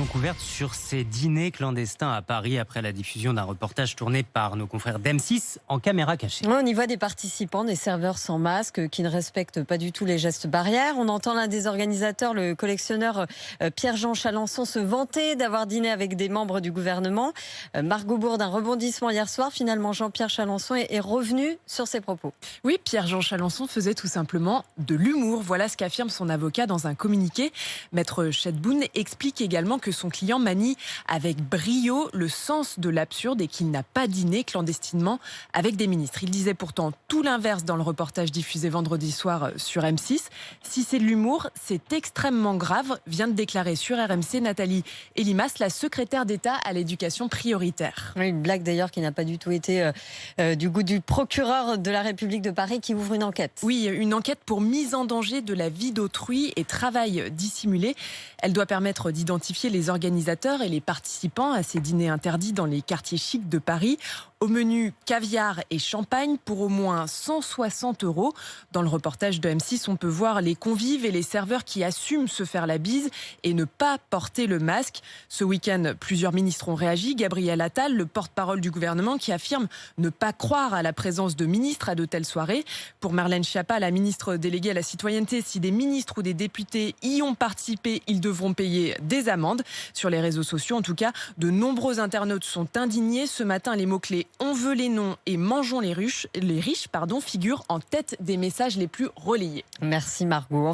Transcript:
couverte sur ces dîners clandestins à Paris après la diffusion d'un reportage tourné par nos confrères d'M6 en caméra cachée. On y voit des participants, des serveurs sans masque qui ne respectent pas du tout les gestes barrières. On entend l'un des organisateurs, le collectionneur Pierre-Jean Chalençon, se vanter d'avoir dîné avec des membres du gouvernement. Margot Bourd, un rebondissement hier soir. Finalement, Jean-Pierre Chalençon est revenu sur ses propos. Oui, Pierre-Jean Chalençon faisait tout simplement de l'humour. Voilà ce qu'affirme son avocat dans un communiqué. Maître Chedboun explique également que son client manie avec brio le sens de l'absurde et qu'il n'a pas dîné clandestinement avec des ministres. Il disait pourtant tout l'inverse dans le reportage diffusé vendredi soir sur M6. Si c'est de l'humour, c'est extrêmement grave, vient de déclarer sur RMC Nathalie Elimas, la secrétaire d'État à l'éducation prioritaire. Une blague d'ailleurs qui n'a pas du tout été du goût du procureur de la République de Paris qui ouvre une enquête. Oui, une enquête pour mise en danger de la vie d'autrui et travail dissimulé. Elle doit permettre d'identifier les organisateurs et les participants à ces dîners interdits dans les quartiers chics de Paris. Au menu caviar et champagne pour au moins 160 €. Dans le reportage de M6, on peut voir les convives et les serveurs qui assument se faire la bise et ne pas porter le masque. Ce week-end, plusieurs ministres ont réagi. Gabriel Attal, le porte-parole du gouvernement, qui affirme ne pas croire à la présence de ministres à de telles soirées. Pour Marlène Schiappa, la ministre déléguée à la citoyenneté, si des ministres ou des députés y ont participé, ils devront payer des amendes. Sur les réseaux sociaux, en tout cas, de nombreux internautes sont indignés. Ce matin, les mots-clés « On veut les noms » et « Mangeons les riches » figurent en tête des messages les plus relayés. Merci Margot.